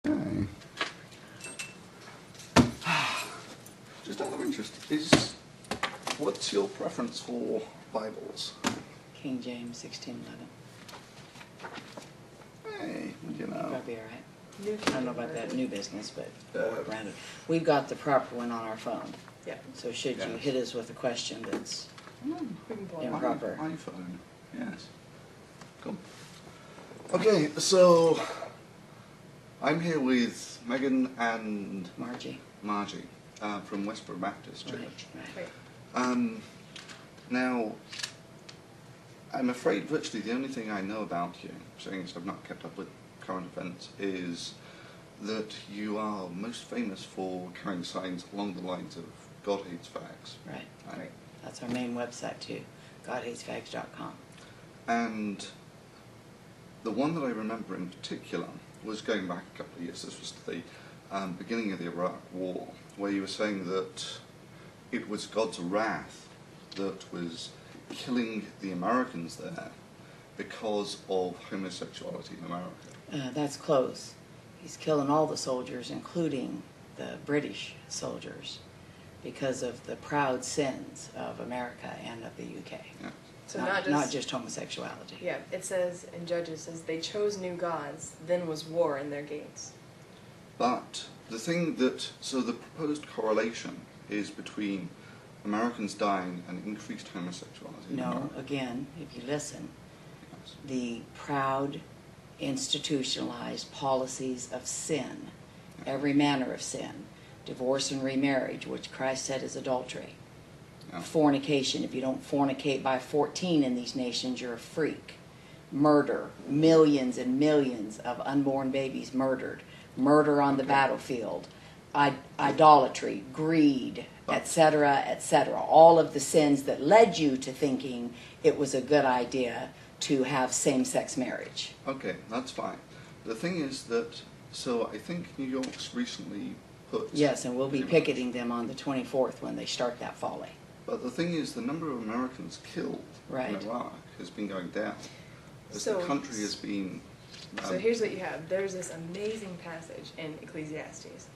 Okay. Just out of interest, what's your preference for Bibles? King James 1611. Hey, you know. Probably all right. I don't know about that new business, but branded. We've got the proper one on our phone. Yeah. So should you hit us with a question that's We can pull it up. improper. iPhone, yes. Cool. Okay, so I'm here with Megan and Margie. Margie from Westboro Baptist Church. Right. Right. Now, I'm afraid virtually the only thing I know about you, seeing as I've not kept up with current events, is that you are most famous for carrying signs along the lines of God hates fags. Right. Right. That's our main website too, godhatesfags.com. And the one that I remember in particular was going back a couple of years. This was the beginning of the Iraq War, where you were saying that it was God's wrath that was killing the Americans there because of homosexuality in America. That's close. He's killing all the soldiers, including the British soldiers, because of the proud sins of America and of the UK. Yeah. So not just homosexuality. Yeah, it says in Judges, says they chose new gods, then was war in their gates. But the thing that, so the proposed correlation is between Americans dying and increased homosexuality in No, America. again, if you listen, Yes. the proud, institutionalized policies of sin, every manner of sin, divorce and remarriage, which Christ said is adultery, Yeah. fornication, if you don't fornicate by 14 in these nations, you're a freak, murder, millions and millions of unborn babies murdered, murder on the battlefield, idolatry, greed, etc., etc., all of the sins that led you to thinking it was a good idea to have same-sex marriage. Okay, that's fine. The thing is that, so I think New York's recently put... Yes, and we'll be picketing them on the 24th when they start that folly. But the thing is, the number of Americans killed Right. in Iraq has been going down as So- the country has been... So here's what you have. There's this amazing passage in Ecclesiastes.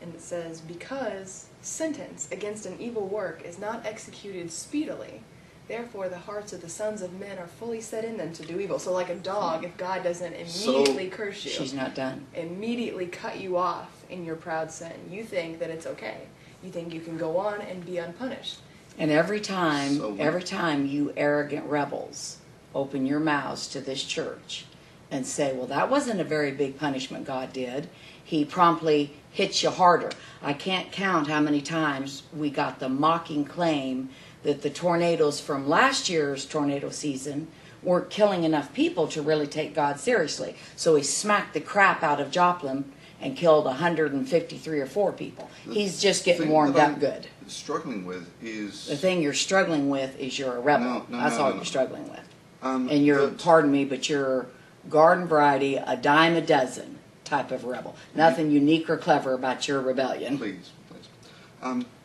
And it says, because sentence against an evil work is not executed speedily, therefore the hearts of the sons of men are fully set in them to do evil. So like a dog, if God doesn't immediately curse you, She's not done. immediately cut you off in your proud sin, you think that it's okay. You think you can go on and be unpunished. And every time So you arrogant rebels open your mouths to this church and say, well, that wasn't a very big punishment God did, he promptly hits you harder. I can't count how many times we got the mocking claim that the tornadoes from last year's tornado season weren't killing enough people to really take God seriously. So he smacked the crap out of Joplin and killed 153 or 4 people. He's just getting warmed up good. Struggling with is... The thing you're struggling with is you're a rebel. That's all you're struggling with. And you're, pardon me, but you're garden variety, a dime a dozen type of rebel. Nothing unique or clever about your rebellion. Please.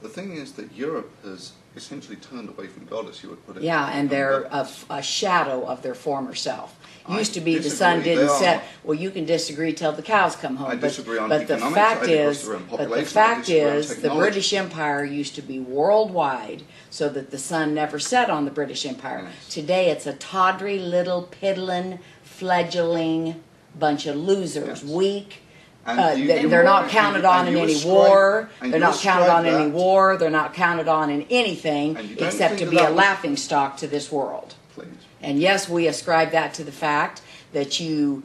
The thing is that Europe has essentially turned away from God, as you would put it. Yeah, and they're a shadow of their former self. Used to be the disagree. sun didn't They are. set. Well, you can disagree till the cows come home. I disagree on but the economics, fact I disagree is, on but the population, I fact disagree on is, the technology. British Empire used to be worldwide, so that the sun never set on the British Empire. Yes. Today, it's a tawdry little piddling, fledgling bunch of losers, Yes. weak. And They're not counted on in any war. They're not counted on in any that. war. They're not counted on in anything And you don't except think to that be a that was- laughing stock to this world. Please. And yes, we ascribe that to the fact that you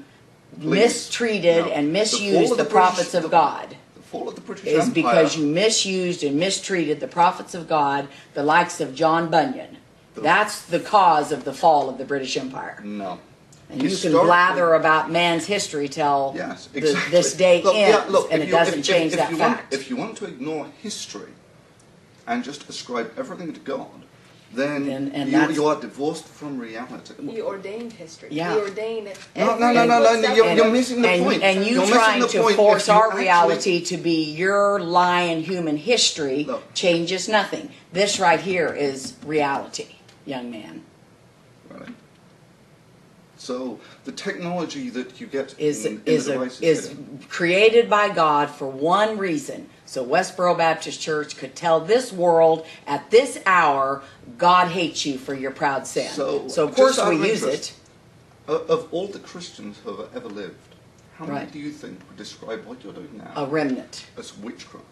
Please. mistreated No. and The fall misused of the the prophets British- of God. The fall of the British Is Empire... because you misused and mistreated the prophets of God, the likes of John Bunyan. That's the cause of the fall of the British Empire. No. And you can Historically- blather about man's history till Yes, exactly. this day Look, ends, yeah, look, and if it you- doesn't if- change if that you fact. If you want to ignore history and just ascribe everything to God, then And you that's- are divorced from reality. He ordained history. Yeah. He ordained No, every you're missing the point. And you You're missing trying the to point force if you our actually- reality to be your lying human history Look. changes nothing. This right here is reality, young man. Really? So the technology that you get is in the devices is created by God for one reason. So Westboro Baptist Church could tell this world at this hour, God hates you for your proud sin. So of course we use it. Of all the Christians who have ever lived, how many Right. do you think would describe what you're doing now A remnant. as witchcraft?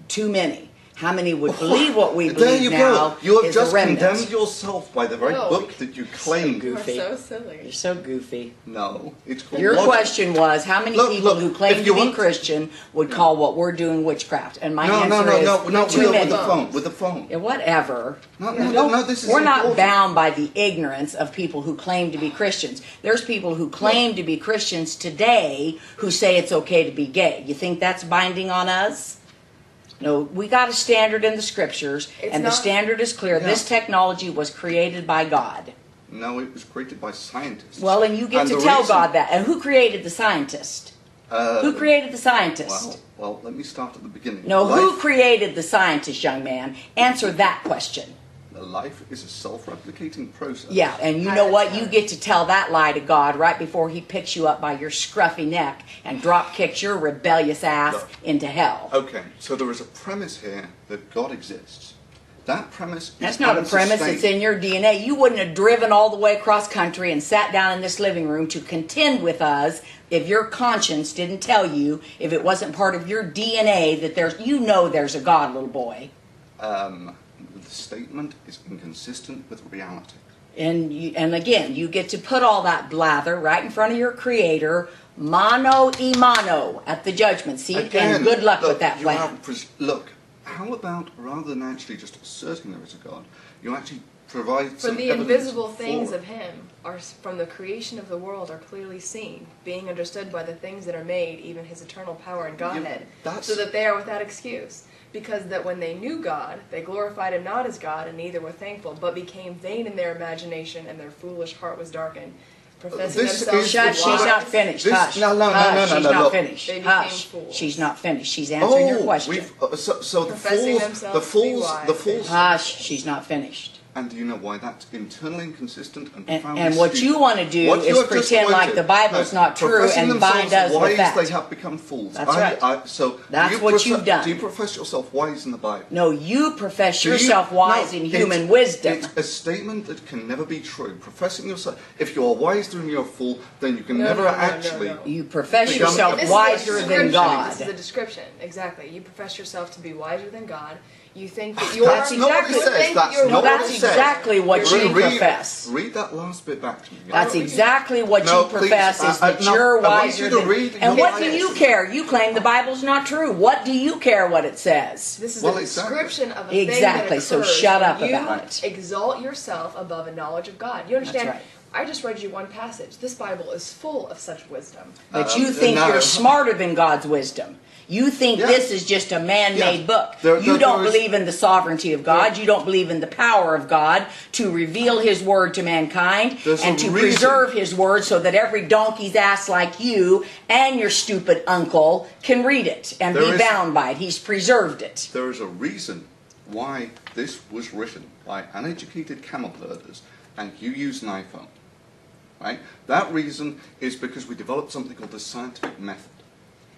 Too many. How many would believe what we There believe you now go. You have is a just remnant? condemned yourself by the very No. book that you claim. You are Goofy. so silly. You're so goofy. No, it's called Your logic. question was, how many Look, people look, who claim if to you be want- Christian would call what we're doing witchcraft? And my No, answer no, no, is no, too with many. the phone, with the phone. Yeah, whatever. No, this is We're not important. bound by the ignorance of people who claim to be Christians. There's people who claim to be Christians today who say it's okay to be gay. You think that's binding on us? No, we got a standard in the scriptures, It's and the not- standard is clear. Yeah. This technology was created by God. No, it was created by scientists. Well, and you get And to the tell reason- God that. And who created the scientist? Who created the scientist? Well, let me start at the beginning. No, Life, who created the scientist, young man? Answer that question. Life is a self-replicating process. Yeah, and you know what? You get to tell that lie to God right before he picks you up by your scruffy neck and drop kicks your rebellious ass Look. into hell. Okay, so there is a premise here that God exists. That premise is That's not a premise, it's in your DNA. You wouldn't have driven all the way across country and sat down in this living room to contend with us if your conscience didn't tell you, if it wasn't part of your DNA, that there's a God, little boy. The statement is inconsistent with reality. And again, you get to put all that blather right in front of your Creator, mano y mano, at the judgment seat, and good luck with that plan. Look, how about rather than actually just asserting there is a God, you actually provide For some the evidence invisible things for of it. him are from the creation of the world are clearly seen, being understood by the things that are made, even his eternal power and Godhead, that's- so that they are without excuse. Because that when they knew God, they glorified him not as God, and neither were thankful, but became vain in their imagination, and their foolish heart was darkened. Professing This themselves is to the be Shut, she's wise, not finished. This- Hush. no, Hush, she's not look. finished. They became Hush. fools. She's not finished. She's answering your question. So the Professing fools, themselves to be wise, the fools, Hush, she's not finished. and do you know why that's internally inconsistent and And profoundly what you stupid? want to do What is you have just pretend like quoted, the Bible's no, not true professing and bind themselves us with wise, that. they have become fools. That's right. So That's do you what you've done. Do you profess yourself wise in the Bible? No, you profess Do you- yourself wise no, in human it's- wisdom. It's a statement that can never be true. Professing yourself, if you are wiser and you're a fool, then you can No, never no, no, actually. no. You profess Become- yourself This is a wiser than description. God. This is a description, exactly. You profess yourself to be wiser than God. You think that That's you're not what it you says. think That's you're not Well, what that's it says. exactly what you profess. Read that last bit back to me. That's exactly what No, you profess please, is that no, you're I want wiser you to than. read And your what do you Bible. care? You claim the Bible's not true. What do you care what it says? This is Well, a exactly. description of a thing Exactly, that so occurs shut when up you about it. exalt yourself above a knowledge of God. You understand? right. I just read you one passage. This Bible is full of such wisdom. But you think no. you're smarter than God's wisdom. You think Yeah. this is just a man-made Yeah. book. There You don't is- believe in the sovereignty of God. You don't believe in the power of God to reveal His word to mankind There's and a to reason. preserve His word so that every donkey's ass like you and your stupid uncle can read it and There be is- bound by it. He's preserved it. There is a reason why this was written by uneducated camel herders and you use an iPhone. Right? That reason is because we developed something called the scientific method.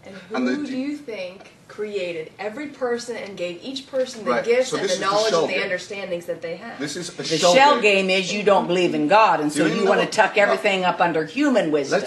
And And who the- do you think created every person and gave each person the Right, gifts so and this the is the knowledge shell and the game. understandings that they have? This is a The shell game. game is you don't believe in God, and so Do you you even want know to tuck what- everything up under human wisdom.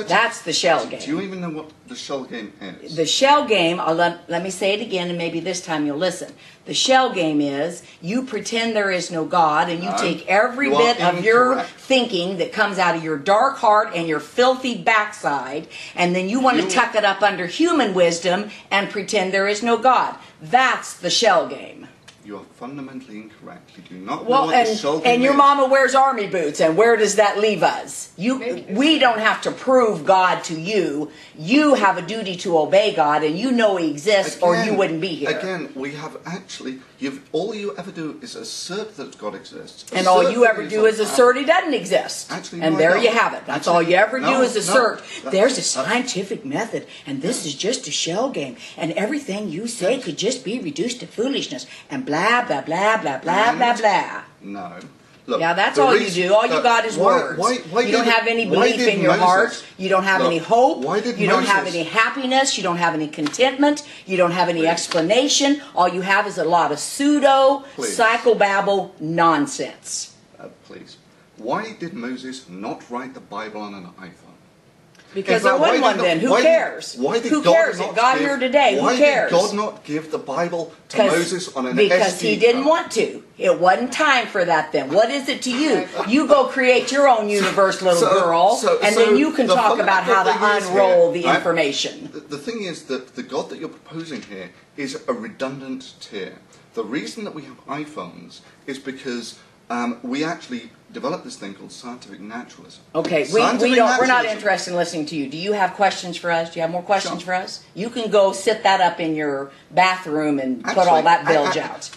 That's the shell game. Do you even know what the shell game is? The shell game, let me say it again and maybe this time you'll listen. The shell game is you pretend there is no God and you No, take every you are bit of your incorrect. thinking that comes out of your dark heart and your filthy backside and then you want to You- tuck it up under human wisdom and pretend there is no God. That's the shell game. You are fundamentally incorrect. You do not know Well, what the shell game and your is. mama wears army boots, and where does that leave us? We don't have to prove God to you. You have a duty to obey God, and you know He exists, or you wouldn't be here. Again, we have actually, all you ever do is assert that God exists. And all assert you that ever He's do on is assert He doesn't exist. Actually, And no, there I you don't. have it. That's Actually, all you ever do no, is assert. no. There's a scientific method, and this is just a shell game, and everything you say could just be reduced to foolishness, and blah, blah, blah, blah, blah, blah, blah. No. Look, Yeah, that's the all you reason- do. All you got is words. You don't have any belief in your heart. You don't have any hope. You don't have any happiness. You don't have any contentment. You don't have any explanation. All you have is a lot of pseudo, psychobabble nonsense. Please. Why did Moses not write the Bible on an iPhone? Because there wasn't one then. Who cares? Who cares? It got here today. Who cares? Why did God not give the Bible to Moses on an SD Because he didn't want to. It wasn't time for that then. What is it to you? You go create your own universe, little girl, and then you can talk about how to unroll the information. The thing is that the God that you're proposing here is a redundant tier. The reason that we have iPhones is because we actually developed this thing called scientific naturalism. Okay, we're not interested in listening to you. Do you have questions for us? Do you have more questions for us? You can go sit that up in your bathroom and put all that bilge out.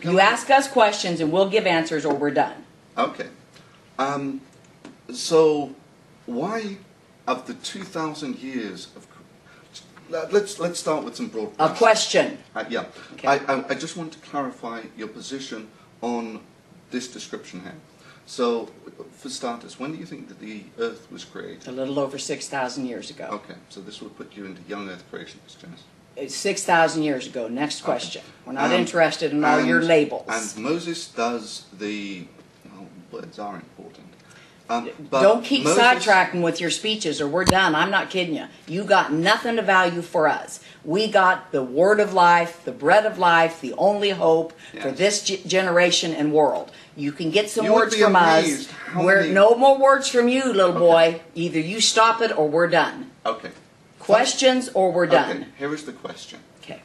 You ask us questions and we'll give answers or we're done. Okay. So, why of the 2,000 years of... Let's start with some broad questions. A question. Yeah. Okay. I just want to clarify your position on this description here. So, for starters, when do you think that the Earth was created? A little over 6,000 years ago. Okay, so this would put you into young Earth creationists, Janice. It's 6,000 years ago. Next question. We're not interested in all your labels. And Moses does the... Well, words are important. But don't keep sidetracking with your speeches or we're done. I'm not kidding you. You got nothing of value for us. We got the word of life, the bread of life, the only hope for this generation and world. You can get some words from us. No more words from you, little boy. Either you stop it or we're done. Okay. Questions or we're done. Okay, here is the question. Okay.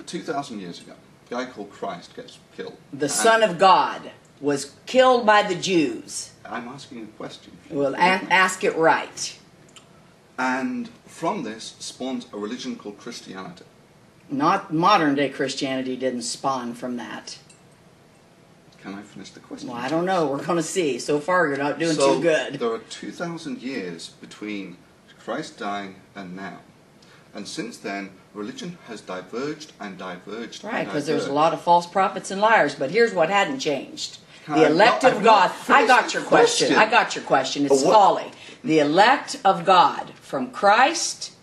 2,000 years ago, a guy called Christ gets killed. The Son of God was killed by the Jews. I'm asking a question. Well, ask it right. And from this spawns a religion called Christianity. Not modern day Christianity didn't spawn from that. Can I finish the question? Well, I don't know. We're going to see. So far, you're not doing too good. There are 2,000 years between Christ dying and now. And since then, religion has diverged and diverged. Right, because there's a lot of false prophets and liars. But here's what hadn't changed. The elect of God. I got your question. I got your question. It's folly. The elect of God from Christ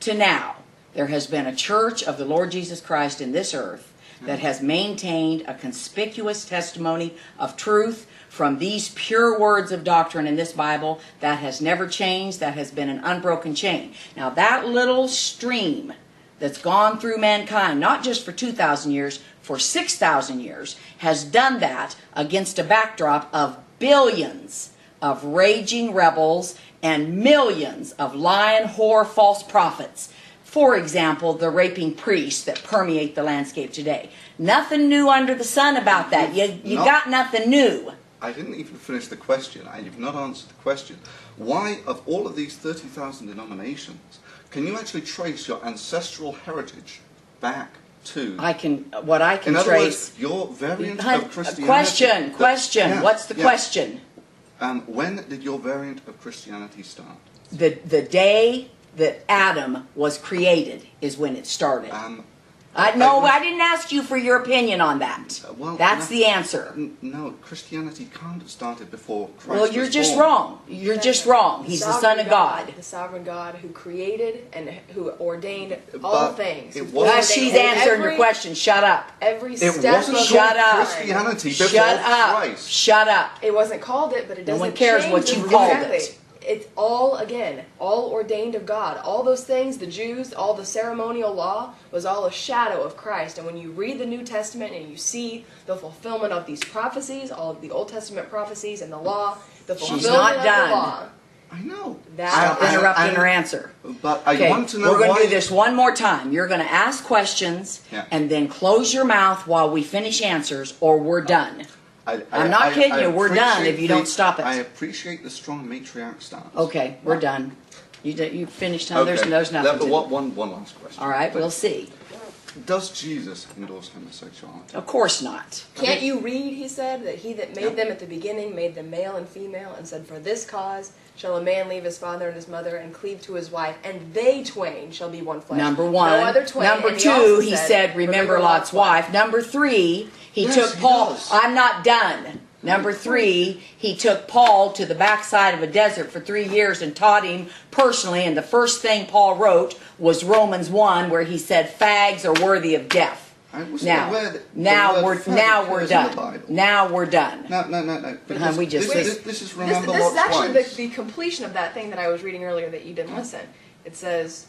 to now. There has been a church of the Lord Jesus Christ in this earth that has maintained a conspicuous testimony of truth from these pure words of doctrine in this Bible. That has never changed. That has been an unbroken chain. Now that little stream that's gone through mankind, not just for 2,000 years, for 6,000 years, has done that against a backdrop of billions of raging rebels and millions of lying, whore, false prophets. For example, the raping priests that permeate the landscape today. Nothing new under the sun about that. You got nothing new. I didn't even finish the question. You've not answered the question. Why, of all of these 30,000 denominations, can you actually trace your ancestral heritage back to... What I can trace... In other trace... words, your variant of Christianity... Question. Yeah, what's the question? When did your variant of Christianity start? The day that Adam was created is when it started. I didn't ask you for your opinion on that. That's the answer. No, Christianity can't have started before Christ Well, you're just wrong. You're just wrong. He's the Son of God. The sovereign God who created and who ordained all things. She's answering your question. Shut up. Every step wasn't of Christianity before Christ. Shut up. It wasn't called it, but it doesn't No one cares change what you called it. It's all, again, all ordained of God. All those things, the Jews, all the ceremonial law, was all a shadow of Christ. And when you read the New Testament and you see the fulfillment of these prophecies, all of the Old Testament prophecies and the law, the fulfillment of the law. I know. Stop interrupting her answer. But I want to know we're going to do this one more time. You're going to ask questions and then close your mouth while we finish answers or we're done. I'm not kidding you. We're done if you don't stop it. I appreciate the strong matriarch stance. Okay, we're done. You finished. Okay. There's nothing. One last question. All right, we'll see. Does Jesus endorse homosexuality? Of course not. Can't you read, he said, that he that made them at the beginning made them male and female, and said, for this cause shall a man leave his father and his mother and cleave to his wife, and they twain shall be one flesh. Number one. No other twain. Number two, he said, remember Lot's wife. Number three, he took Paul. I'm not done. Number 3, he took Paul to the backside of a desert for 3 years and taught him personally. And the first thing Paul wrote was Romans 1, where he said, fags are worthy of death. Now we're done. Now we're done. No. This is remember this is actually the the completion of that thing that I was reading earlier that you didn't listen. It says,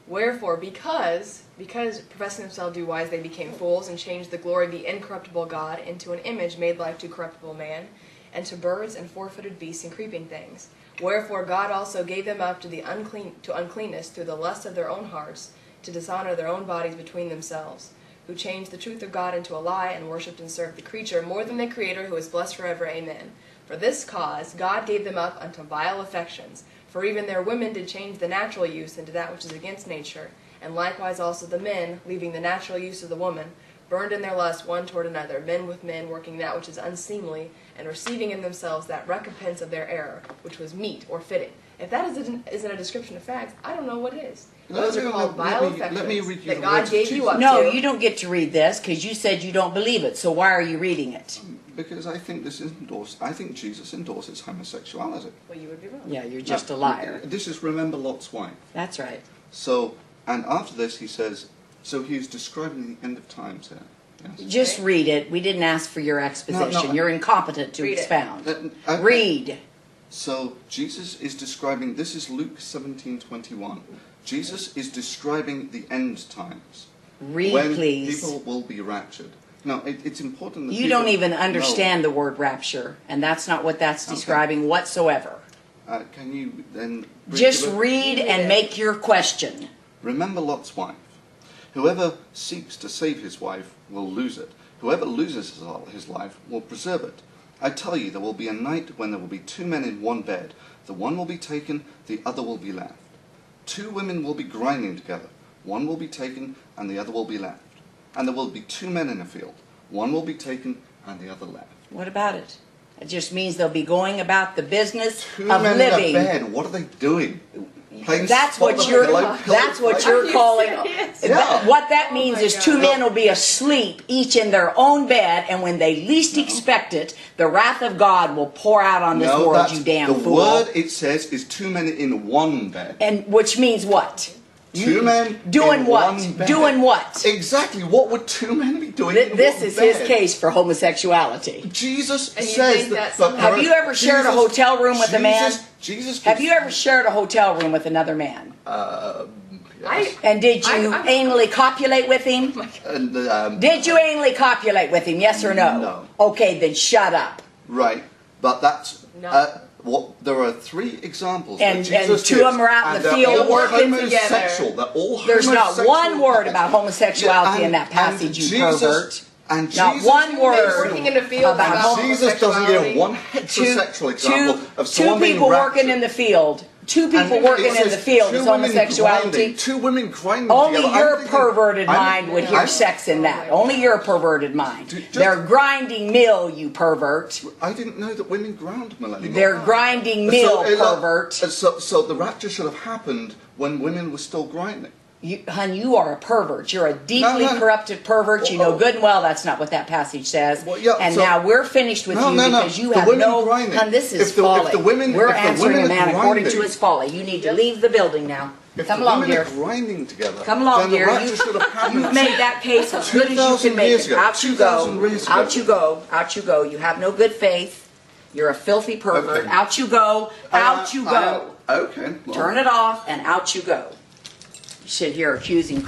wherefore, because professing themselves to be wise, they became fools and changed the glory of the incorruptible God into an image made like to corruptible man, and to birds and four-footed beasts and creeping things. Wherefore God also gave them up to uncleanness through the lust of their own hearts, to dishonor their own bodies between themselves, who changed the truth of God into a lie, and worshipped and served the creature more than the Creator, who is blessed forever. Amen. For this cause God gave them up unto vile affections. For even their women did change the natural use into that which is against nature. And likewise also the men, leaving the natural use of the woman, burned in their lust one toward another, men with men, working that which is unseemly, and receiving in themselves that recompense of their error, which was meet or fitting. If that isn't a description of facts, I don't know what is. Those are called vile affections that God gave you up to. No, you don't get to read this because you said you don't believe it. So why are you reading it? Because I think this is endorsed. I think Jesus endorses homosexuality. Well, you would be wrong. Yeah, you're just a liar. This is remember Lot's wife. That's right. So, and after this he says, so he's describing the end of times here. Yes? Just read it. We didn't ask for your exposition. No, you're incompetent to expound. Okay. Read. So Jesus is describing, this is Luke 17:21. Jesus is describing the end times. Read, when please. People will be raptured. No, it's important that you don't even understand the word rapture, and that's not what that's describing whatsoever. Can you then... Just read and make your question. Remember Lot's wife. Whoever seeks to save his wife will lose it. Whoever loses his life will preserve it. I tell you, there will be a night when there will be 2 men in one bed. The one will be taken, the other will be left. 2 women will be grinding together. One will be taken, and the other will be left. And there will be 2 men in a field. One will be taken, and the other left. What about it? It just means they'll be going about the business 2 of men living. in a bed. What are they doing? That's what you're calling. Yeah. What that means is 2 men will be asleep, each in their own bed, and when they least expect it, the wrath of God will pour out on this world. You damn fool. The word it says is 2 men in one bed. And which means what? 2 men doing in what? one bed. Doing what? Exactly. What would 2 men be doing in This one is bed? his case for homosexuality. Jesus says that. Have you ever shared a hotel room with a man? Jesus. Have you ever shared a hotel room with another man? Yes. And did you anally copulate with him? Did you anally copulate with him? Yes or no? No. Okay, then shut up. Right, but that's there are 3 examples. And 2 of them are out in the field working together. They're all There's not homosexual. one word about homosexuality in that passage, you pervert. And not Jesus, one word working in the field about Jesus doesn't give one heterosexual example of someone two people being working in the field. 2 people working in the field is homosexuality. 2 women grinding Only together. your perverted mind would hear sex in that. Only your perverted mind. They're grinding mill, you pervert. I didn't know that women ground mill anymore. They're grinding mill, pervert. So the rapture should have happened when women were still grinding. Hon, you are a pervert. You're a deeply corrupted pervert. You know good and well that's not what that passage says. Now we're finished with you because you have no... Hon, this is folly. We're answering a man according to his folly. You need to leave the building now. Come along, dear. Grinding together. Come along, dear. You've made that case as good as you can make it. Out you go. Out you go. Out you go. You have no good faith. You're a filthy pervert. Out you go. Out you go. Okay. Turn it off and out you go. You sit here accusing